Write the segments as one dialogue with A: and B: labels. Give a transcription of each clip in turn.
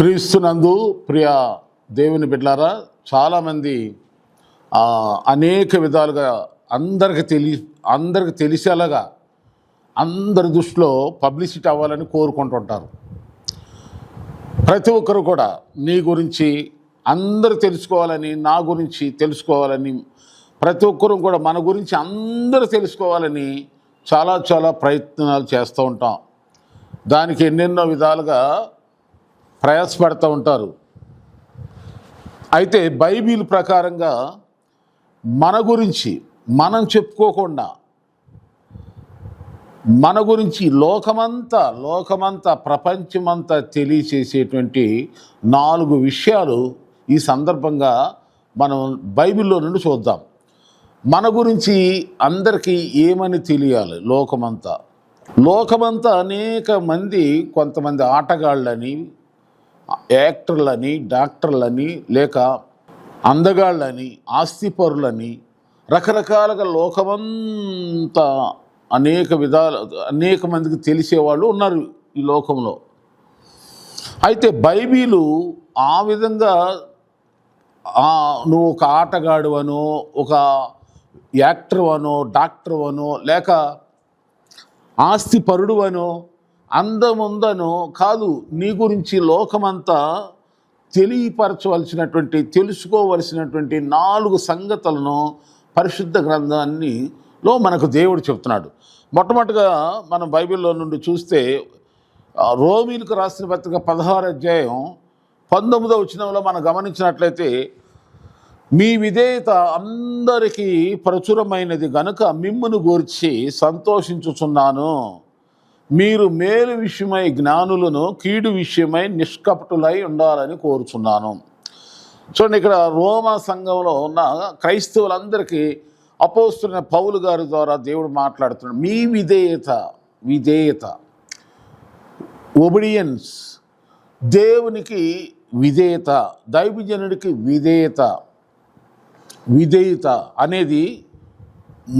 A: క్రీస్తునందు ప్రియ దేవుని బిడ్డలారా, చాలామంది అనేక విధాలుగా అందరికి తెలిసేలాగా అందరి దృష్టిలో పబ్లిసిటీ అవ్వాలని కోరుకుంటుంటారు. ప్రతి ఒక్కరు కూడా నీ గురించి అందరూ తెలుసుకోవాలని, నా గురించి తెలుసుకోవాలని, ప్రతి ఒక్కరూ కూడా మన గురించి అందరూ తెలుసుకోవాలని చాలా ప్రయత్నాలు చేస్తూ ఉంటాం. దానికి ఎన్నెన్నో విధాలుగా ప్రయాసపడుతూ ఉంటారు. అయితే బైబిల్ ప్రకారంగా మన గురించి మనం చెప్పుకోకుండా మన గురించి లోకమంతా ప్రపంచమంతా తెలియచేసేటువంటి 4 విషయాలు ఈ సందర్భంగా మనం బైబిల్లో నుండి చూద్దాం. మన గురించి అందరికీ ఏమని తెలియాలి? లోకమంతా అనేక మంది, కొంతమంది ఆటగాళ్ళని, యాక్టర్లని, డాక్టర్లని, లేక అందగాళ్ళని, ఆస్తిపరులని, రకరకాలుగా లోకమంతా అనేక మందికి తెలిసేవాళ్ళు ఉన్నారు ఈ లోకంలో. అయితే బైబిలు ఆ విధంగా నువ్వు ఒక ఆటగాడు అనో, ఒక యాక్టర్ అనో, డాక్టర్ అనో, లేక ఆస్తిపరుడు అనో, అందముందనో కాదు. నీ గురించి లోకమంతా తెలుసుకోవలసినటువంటి 4 సంగతులను పరిశుద్ధ గ్రంథాన్నిలో మనకు దేవుడు చెప్తున్నాడు. మొట్టమొదటిగా మనం బైబిల్లో నుండి చూస్తే రోమీలకు రాసిన పత్రిక 16వ అధ్యాయం 19వ వచనంలో మనం గమనించినట్లయితే, మీ విధేయత అందరికీ ప్రచురమైనది గనుక మిమ్మును గూర్చి సంతోషించుచున్నాను. మీరు మేలు విషయమై జ్ఞానులను, కీడు విషయమై నిష్కపటులై ఉండాలని కోరుచున్నాను. చూడండి, ఇక్కడ రోమా సంఘంలో ఉన్న క్రైస్తవులందరికీ అపోస్తలుడైన పౌలు గారి ద్వారా దేవుడు మాట్లాడుతున్నాడు. మీ విధేయత ఒబిడియన్స్, దేవునికి విధేయత, దైవజనుడికి విధేయత అనేది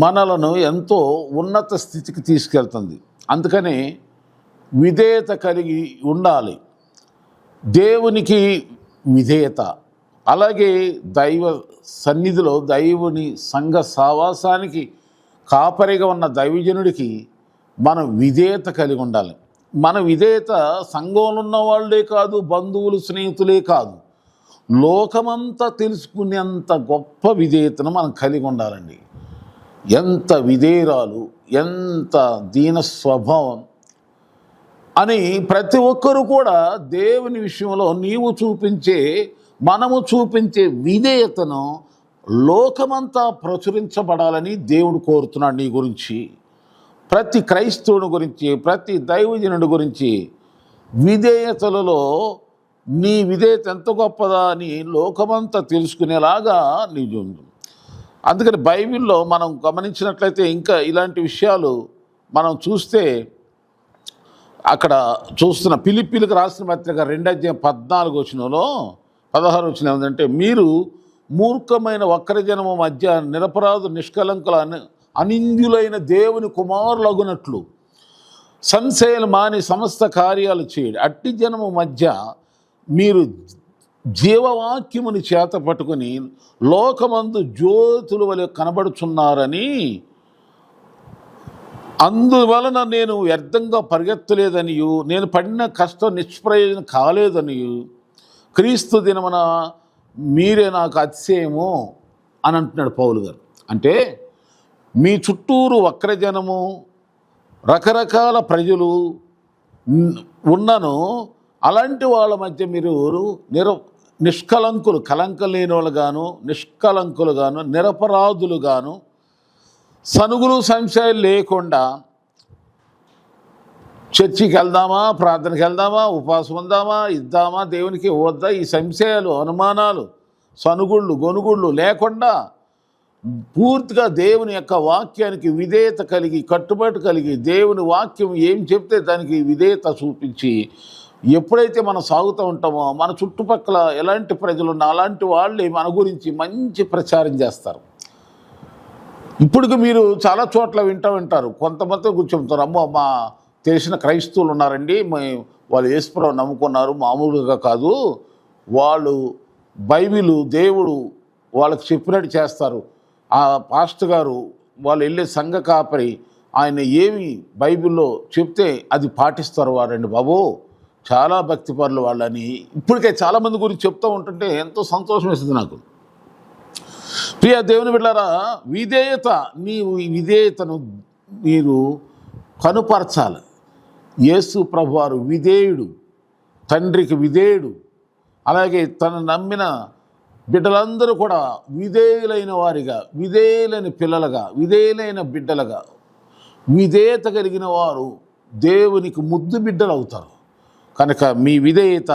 A: మనలను ఎంతో ఉన్నత స్థితికి తీసుకెళ్తుంది. అందుకని విధేయత కలిగి ఉండాలి. దేవునికి విధేయత, అలాగే దైవ సన్నిధిలో దైవుని సంఘ సావాసానికి కాపరిగా ఉన్న దైవజనుడికి మనం విధేయత కలిగి ఉండాలి. మన విధేయత సంఘంలో ఉన్న వాళ్ళే కాదు, బంధువులు, స్నేహితులే కాదు, లోకమంతా తెలుసుకునేంత గొప్ప విధేయతను మనం కలిగి ఉండాలండి. ఎంత విధేయురాలు, ఎంత దీన స్వభావం అని ప్రతి ఒక్కరూ కూడా దేవుని విషయంలో మనము చూపించే విధేయతను లోకమంతా ప్రచురించబడాలని దేవుడు కోరుతున్నాడు. నీ గురించి, ప్రతి క్రైస్తవుని గురించి, ప్రతి దైవజనుడి గురించి విధేయతలలో నీ విధేయత ఎంత గొప్పదా అని లోకమంతా తెలుసుకునేలాగా నీ జీవితం. అందుకని బైబిల్లో మనం గమనించినట్లయితే ఇంకా ఇలాంటి విషయాలు మనం చూస్తే, అక్కడ చూస్తున్న ఫిలిప్పీలకు రాసిన పత్రిక 2వ అధ్యాయం 14వ వచనంలో 16వ వచనం ఏమిటంటే, మీరు మూర్ఖమైన వక్రజనము మధ్య నిరపరాధు నిష్కలంకుల అనింద్యులైన దేవుని కుమారులగునట్లు సంశయాలు మాని సమస్త కార్యాలు చేయడు. అట్టి జనము మధ్య మీరు జీవవాక్యముని చేత పట్టుకుని లోకమందు జ్యోతుల వలె కనబడుచున్నారని, అందువలన నేను వ్యర్థంగా పరిగెత్తలేదనియు, నేను పడిన కష్టం నిష్ప్రయోజనం కాలేదనియు, క్రీస్తు దినమున మీరే నాకు అతిశయము అని అంటున్నాడు పౌలు గారు. అంటే మీ చుట్టూరు వక్రజనము, రకరకాల ప్రజలు ఉన్నను, అలాంటి వాళ్ళ మధ్య మీరు నిష్కలంకులు, కలంకం లేని వాళ్ళు గాను, నిష్కలంకులు గాను, నిరపరాధులు గాను, సనుగులు సంశయాలు లేకుండా చర్చికి వెళ్దామా, ప్రార్థనకి వెళ్దామా, ఉపవాసం ఉందామా, ఇద్దామా, దేవునికి వద్దా, ఈ సంశయాలు, అనుమానాలు, సనుగుళ్ళు, గొనుగుళ్ళు లేకుండా పూర్తిగా దేవుని యొక్క వాక్యానికి విధేయత కలిగి, కట్టుబాటు కలిగి, దేవుని వాక్యం ఏం చెప్తే దానికి విధేయత చూపించి ఎప్పుడైతే మనం సాగుతూ ఉంటామో, మన చుట్టుపక్కల ఎలాంటి ప్రజలున్నా అలాంటి వాళ్ళే మన గురించి మంచి ప్రచారం చేస్తారు. ఇప్పటికి మీరు చాలా చోట్ల వింటారు, కొంతమంది కూర్చోంటారు, అమ్మో మా తెలిసిన క్రైస్తవులు ఉన్నారండి, వాళ్ళు యేసుప్రభువుని నమ్ముకున్నారు, మామూలుగా కాదు. వాళ్ళు బైబిలు దేవుడు వాళ్ళకి చెప్పినట్టు చేస్తారు. ఆ పాస్టర్ గారు వాళ్ళు వెళ్ళే సంఘ కాపరి ఆయన ఏమి బైబిల్లో చెప్తే అది పాటిస్తారు వారండి బాబు, చాలా భక్తిపరులు వాళ్ళని ఇప్పటికే చాలామంది గురించి చెప్తూ ఉంటుంటే ఎంతో సంతోషం వేస్తుంది నాకు. ప్రియ దేవుని బిడ్డలారా, విధేయత, నీవు ఈ విధేయతను మీరు కనుపరచాలి. యేసు ప్రభువారు విధేయుడు, తండ్రికి విధేయుడు. అలాగే తను నమ్మిన బిడ్డలందరూ కూడా విధేయులైన వారిగా, విధేయులైన పిల్లలుగా, విధేయులైన బిడ్డలుగా, విధేయత కలిగిన వారు దేవునికి ముద్దు బిడ్డలు అవుతారు. కనుక మీ విధేయత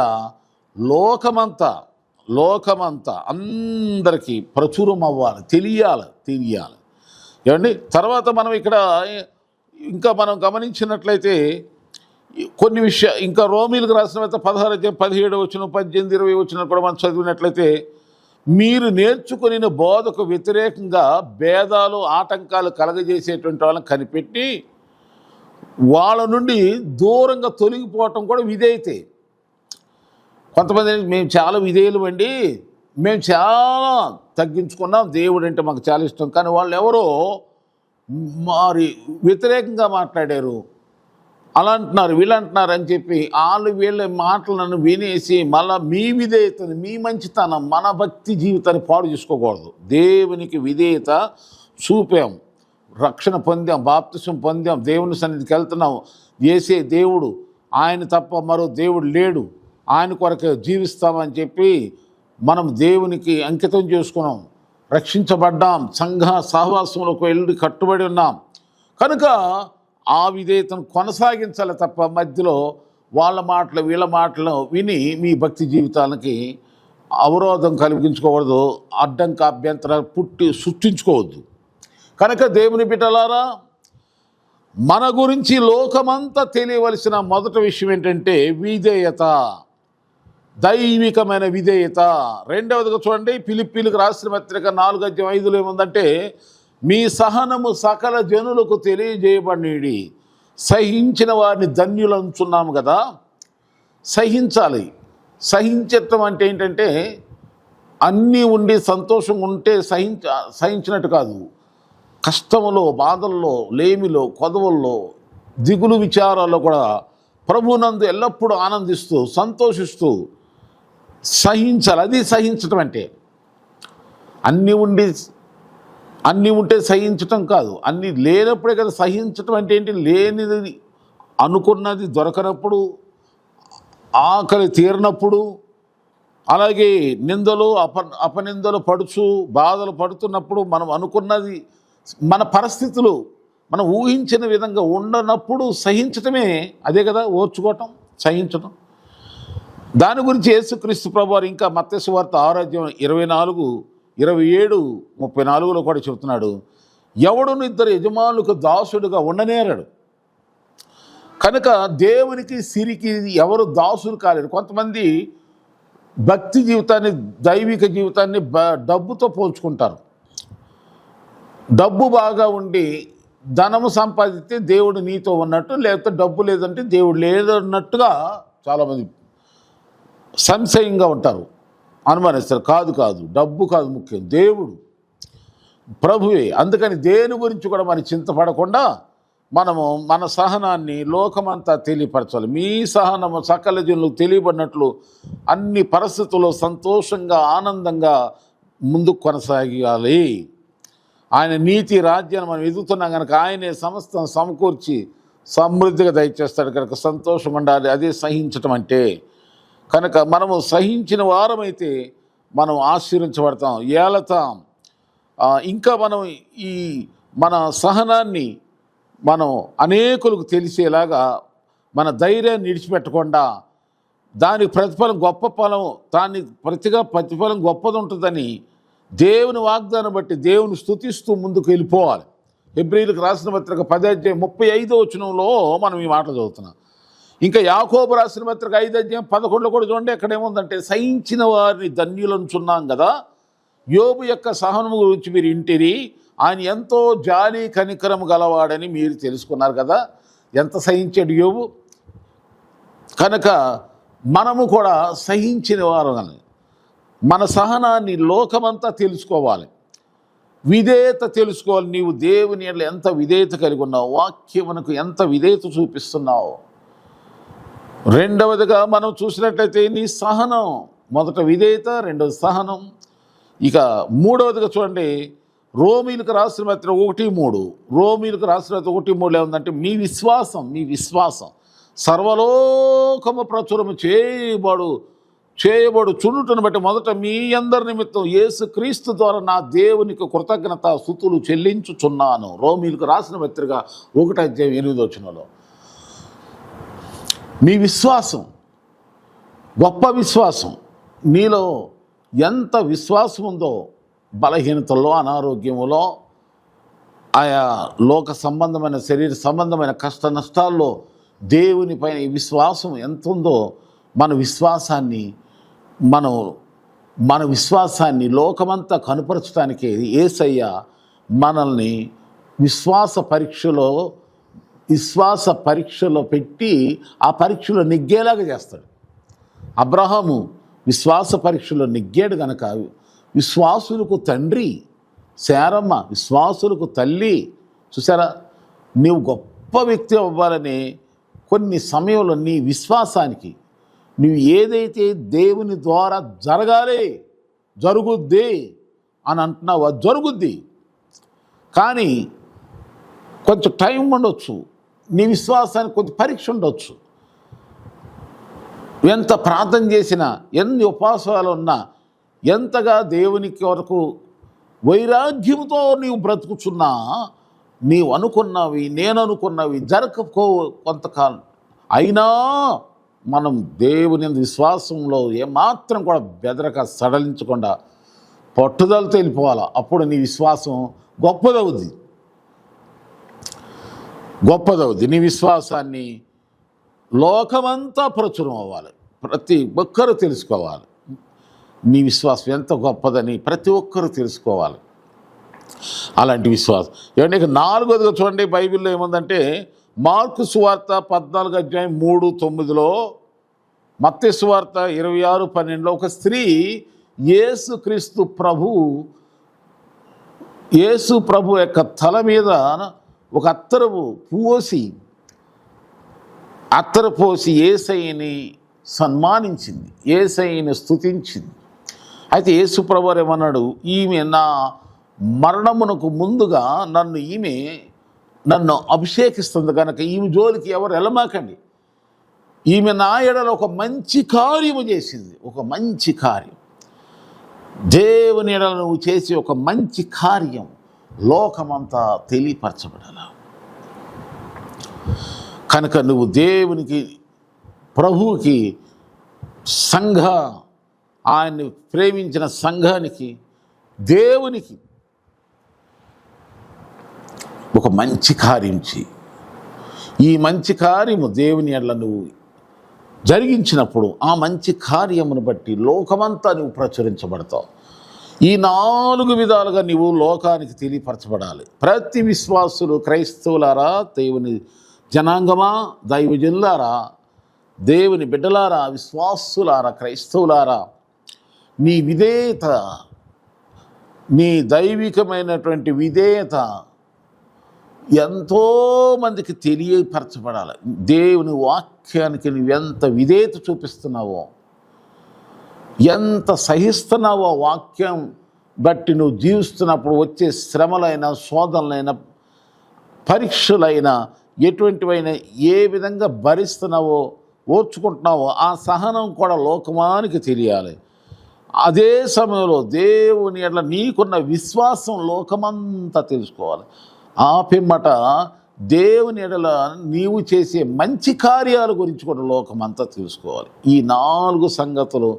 A: లోకమంతా అందరికీ ప్రచురం అవ్వాలి, తెలియాలి. ఏమండి, తర్వాత మనం ఇక్కడ ఇంకా మనం గమనించినట్లయితే కొన్ని విషయాలు ఇంకా రోమీలకు రాసిన 16:17 వచనం 18-20 వచనం కూడా మనం చదివినట్లయితే, మీరు నేర్చుకుని బోధకు వ్యతిరేకంగా భేదాలు ఆటంకాలు కలగజేసేటువంటి వాళ్ళని కనిపెట్టి వాళ్ళ నుండి దూరంగా తొలగిపోవటం కూడా విధేయతే. కొంతమంది మేము చాలా విధేయులు అండి, మేము చాలా తగ్గించుకున్నాం, దేవుడు అంటే మాకు చాలా ఇష్టం, కానీ వాళ్ళు ఎవరో మరి వ్యతిరేకంగా మాట్లాడారు, అలా అంటున్నారు, వీళ్ళు అంటున్నారు అని చెప్పి వీళ్ళ మాటలను వినేసి మళ్ళీ మీ విధేయతని, మీ మంచితనం, మన భక్తి జీవితాన్ని పాడు చేసుకోకూడదు. దేవునికి విధేయత చూపాం, రక్షణ పొందాం, బాప్తిసం పొందాం, దేవుని సన్నిధికి వెళ్తున్నాం. చేసే దేవుడు ఆయన తప్ప మరో దేవుడు లేడు, ఆయన కొరకు జీవిస్తామని చెప్పి మనం దేవునికి అంకితం చేసుకున్నాం, రక్షించబడ్డాం, సంఘ సహవాసంలోకి వెళ్ళి కట్టుబడి ఉన్నాం. కనుక ఆ విధేయతను కొనసాగించాలి తప్ప మధ్యలో వాళ్ళ మాటలు వీళ్ళ మాటలు విని మీ భక్తి జీవితానికి అవరోధం కలిగించుకోకూడదు, అడ్డంక అభ్యంతరాలు సృష్టించుకోవద్దు. కనుక దేవుని బిడ్డలారా, మన గురించి లోకమంతా తెలియవలసిన మొదటి విషయం ఏంటంటే విధేయత, దైవికమైన విధేయత. రెండవదిగా చూడండి, ఫిలిప్పీలకు రాసిన పత్రిక 4:5 ఏముందంటే, మీ సహనము సకల జనులకు తెలియజేయబడినది, సహించిన వారిని ధన్యులంచున్నాము కదా. సహించాలి. సహించటం అంటే ఏంటంటే అన్నీ ఉండి సంతోషంగా ఉంటే సహించినట్టు కాదు. కష్టములో, బాధల్లో, లేమిలో, కొదవల్లో, దిగులు విచారాల్లో కూడా ప్రభునందు ఎల్లప్పుడూ ఆనందిస్తూ సంతోషిస్తూ సహించాలి. అది సహించటం అంటే. అన్నీ ఉంటే సహించటం కాదు, అన్నీ లేనప్పుడే కదా సహించటం అంటే ఏంటి. లేనిది అనుకున్నది దొరకనప్పుడు, ఆకలి తీరినప్పుడు, అలాగే నిందలు అపనిందలు బాధలు పడుతున్నప్పుడు, మనం అనుకున్నది మన పరిస్థితులు మనం ఊహించిన విధంగా ఉండనప్పుడు సహించటమే అదే కదా ఓర్చుకోవటం, సహించటం. దాని గురించి యేసుక్రీస్తు ప్రభువారు ఇంకా మత్తయి సువార్త 6:24-27-34 కూడా చెబుతున్నాడు, ఎవడును ఇద్దరు యజమానులకు దాసుడుగా ఉండనేరడు. కనుక దేవునికి సిరికి ఎవరు దాసులు కాలేరు. కొంతమంది భక్తి జీవితాన్ని, దైవిక జీవితాన్ని డబ్బుతో పోల్చుకుంటారు. డబ్బు బాగా ఉండి ధనము సంపాదిస్తే దేవుడు నీతో ఉన్నట్టు, లేకపోతే డబ్బు లేదంటే దేవుడు లేదన్నట్టుగా చాలామంది సంశయంగా ఉంటారు, అనుమానిస్తారు. కాదు, డబ్బు కాదు ముఖ్యం, దేవుడు ప్రభువే. అందుకని దేని గురించి కూడా మనం చింతపడకుండా మనము మన సహనాన్ని లోకమంతా తెలియపరచాలి. మీ సహనము సకల జనులకు తెలియబడినట్లు అన్ని పరిస్థితుల్లో సంతోషంగా, ఆనందంగా ముందుకు కొనసాగాలి. ఆయన నీతి రాజ్యాన్ని మనం ఎదుగుతున్నాం కనుక ఆయనే సమస్తం సమకూర్చి సమృద్ధిగా దయచేస్తాడు. కనుక సంతోషం ఉండాలి, అదే సహించటం అంటే. కనుక మనము సహించిన వారమైతే మనం ఆశీర్వించబడతాం, ఏలతాం. ఇంకా మనం ఈ మన సహనాన్ని మనం అనేకులకు తెలిసేలాగా మన ధైర్యాన్ని విడిచిపెట్టకుండా దానికి ప్రతిఫలం ప్రతిఫలం గొప్పది ఉంటుందని దేవుని వాగ్దానం బట్టి దేవుని స్తుతిస్తూ ముందుకు వెళ్ళిపోవాలి. హెబ్రీయులకు రాసిన పత్రిక 10:35 మనం ఈ మాటలు చదువుతున్నాం. ఇంకా యాకోబు రాసిన పత్రిక 5:11 కూడా చూడండి, ఎక్కడేముందంటే, సహించిన వారిని ధన్యులంచున్నాం కదా. యోబు యొక్క సహనము గురించి మీరు ఇంటిరి, ఆయన ఎంతో జాలి కనికరం గలవాడని మీరు తెలుసుకున్నారు కదా. ఎంత సహించాడు యోబు. కనుక మనము కూడా సహించిన వారని, మన సహనాన్ని లోకమంతా తెలుసుకోవాలి, విధేయత తెలుసుకోవాలి. నీవు దేవుని ఎడల ఎంత విధేయత కలిగి ఉన్నావు, వాక్యమునకు ఎంత విధేయత చూపిస్తున్నావు. రెండవదిగా మనం చూసినట్లయితే నీ సహనం, మొదట విధేయత, రెండవది సహనం. ఇక మూడవదిగా చూడండి, రోమీలకు రాసిన పత్రిక 1:3, రోమీలకు రాసిన పత్రిక 1:3 ఏముందంటే మీ విశ్వాసం సర్వలోకము ప్రచురము చేయబడు చుండుటను బట్టి మొదట మీ అందరి నిమిత్తం యేసుక్రీస్తు ద్వారా నా దేవునికి కృతజ్ఞత స్తుతులు చెల్లించుచున్నాను. రోమీలకు రాసిన పత్రిక 1:8 మీ విశ్వాసం, గొప్ప విశ్వాసం, నీలో ఎంత విశ్వాసం ఉందో బలహీనతల్లో, అనారోగ్యములో, ఆయా లోక సంబంధమైన శరీర సంబంధమైన కష్ట నష్టాల్లో దేవునిపైన ఈ విశ్వాసం ఎంత ఉందో మన విశ్వాసాన్ని లోకమంతా కనుపరచడానికి యేసయ్య మనల్ని విశ్వాస పరీక్షలో పెట్టి ఆ పరీక్షలో నెగ్గేలాగా చేస్తాడు. అబ్రహాము విశ్వాస పరీక్షలో నెగ్గాడు కనుక విశ్వాసులకు తండ్రి, శారమ్మ విశ్వాసులకు తల్లి. చూసారా, నీవు గొప్ప వ్యక్తి అవ్వాలని కొన్ని సమయంలో నీ విశ్వాసానికి నువ్వు ఏదైతే దేవుని ద్వారా జరుగుద్ది అని అంటున్నావో అది జరుగుద్ది. కానీ కొంచెం టైం ఉండొచ్చు, నీ విశ్వాసానికి కొంచెం పరీక్ష ఉండొచ్చు. ఎంత ప్రార్థన చేసినా, ఎన్ని ఉపవాసాలు ఉన్నా, ఎంతగా దేవునికి వరకు వైరాగ్యంతో నీవు బ్రతుకుచున్నా, నీవు అనుకున్నవి, నేను అనుకున్నవి జరగకో కొంతకాలం అయినా మనం దేవుని విశ్వాసంలో ఏమాత్రం కూడా బెదరక సడలించకుండా పట్టుదలతో వెళ్ళిపోవాలి. అప్పుడు నీ విశ్వాసం గొప్పదవుద్ది. నీ విశ్వాసాన్ని లోకమంతా ప్రచురం అవ్వాలి, ప్రతి ఒక్కరూ తెలుసుకోవాలి. నీ విశ్వాసం ఎంత గొప్పదని ప్రతి ఒక్కరూ తెలుసుకోవాలి. అలాంటి విశ్వాసం ఏమంటే ఇక 4వదిగా చూడండి, బైబిల్లో ఏముందంటే మార్కు సువార్త 14:3-9, మత్తయి సువార్త 26:12 ఒక స్త్రీ యేసు ప్రభు యొక్క తల మీద ఒక అత్తరు పోసి యేసయ్యని సన్మానించింది, యేసయ్యని స్తుతించింది. అయితే యేసు ప్రభు ఏమన్నాడు, ఈమె నా మరణమునకు ముందుగా నన్ను అభిషేకిస్తుంది కనుక ఈమె జోలికి ఎవరు వెళ్ళమాకండి. ఈమె నా ఎడల ఒక మంచి కార్యము చేసింది. ఒక మంచి కార్యం, దేవుని ఎడల నువ్వు చేసి ఒక మంచి కార్యం లోకమంతా తెలియపరచబడాల. కనుక నువ్వు దేవునికి, ప్రభువుకి, ఆయన్ని ప్రేమించిన సంఘానికి, దేవునికి ఒక మంచి కార్యం చేయి. ఈ మంచి కార్యము దేవుని ఎడల నువ్వు జరిగించినప్పుడు ఆ మంచి కార్యమును బట్టి లోకమంతా నువ్వు ప్రచురించబడతావు. ఈ 4 విధాలుగా నువ్వు లోకానికి తెలియపరచబడాలి. ప్రతి విశ్వాసులు, క్రైస్తవులారా, దేవుని జనాంగమా, దైవజనులారా, దేవుని బిడ్డలారా, విశ్వాసులారా, క్రైస్తవులారా, నీ విధేయత, నీ దైవికమైనటువంటి విధేయత ఎంతోమందికి తెలియపరచబడాలి. దేవుని వాక్యానికి నువ్వెంత విధేయత చూపిస్తున్నావో, ఎంత సహిస్తున్నావో, వాక్యం బట్టి నువ్వు జీవిస్తున్నప్పుడు వచ్చే శ్రమలైన, శోధనలైన, పరీక్షలైన, ఎటువంటివైనా ఏ విధంగా భరిస్తున్నావో, ఓర్చుకుంటున్నావో ఆ సహనం కూడా లోకమానికి తెలియాలి. అదే సమయంలో దేవుని ఎడల నీకున్న విశ్వాసం లోకమంతా తెలుసుకోవాలి. ఆ పిమ్మట దేవుని ఎడల నీవు చేసే మంచి కార్యాల గురించి కూడా లోకమంతా తెలుసుకోవాలి. ఈ 4 సంగతులు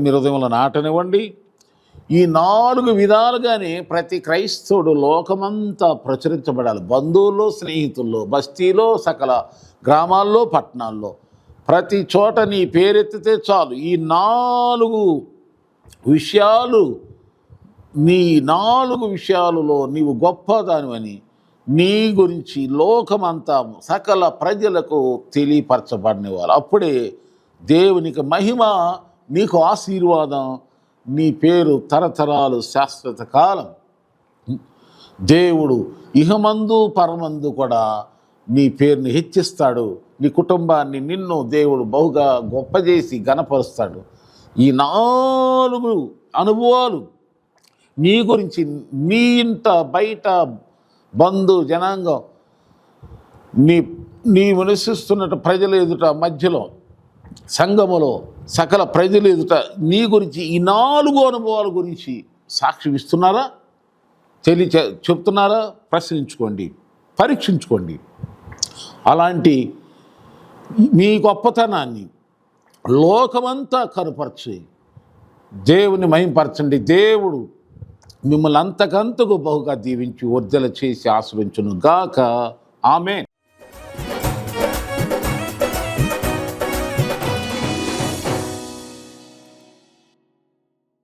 A: మీ హృదయంలో నాటనివ్వండి. ఈ 4 విధాలుగానే ప్రతి క్రైస్తవుడు లోకమంతా ప్రచురించబడాలి. బంధువుల్లో, స్నేహితుల్లో, బస్తీలో, సకల గ్రామాల్లో, పట్టణాల్లో, ప్రతి చోట నీ పేరెత్తితే చాలు. ఈ 4 విషయాలు, నీ 4 విషయాలలో నీవు గొప్పదానివని నీ గురించి లోకమంతా సకల ప్రజలకు తెలియపరచబడినవారు. అప్పుడే దేవునికి మహిమ, నీకు ఆశీర్వాదం, నీ పేరు తరతరాలు శాశ్వత కాలం. దేవుడు ఇహమందు పరమందు కూడా నీ పేరుని హెచ్చిస్తాడు. నీ కుటుంబాన్ని, నిన్ను దేవుడు బహుగా గొప్ప చేసి ఘనపరుస్తాడు. ఈ 4 అనుభవాలు నీ గురించి, నీ ఇంట బయట బంధు జనాంగం, నీవు నివసిస్తున్న ప్రజల ఎదుట, మధ్యలో సంఘములో సకల ప్రజల ఎదుట నీ గురించి ఈ 4 అనుభవాల గురించి సాక్ష్యం ఇస్తున్నారా? చెప్తున్నారా? ప్రశ్నించుకోండి, పరీక్షించుకోండి. అలాంటి మీ గొప్పతనాన్ని లోకమంతా కనుపరచి దేవుని మహింపరచండి. దేవుడు మిమ్మల్ని అంతకంతకు బహుగా దీవించి వర్ధల చేసి ఆశ్రయించును గాక. ఆమేన్.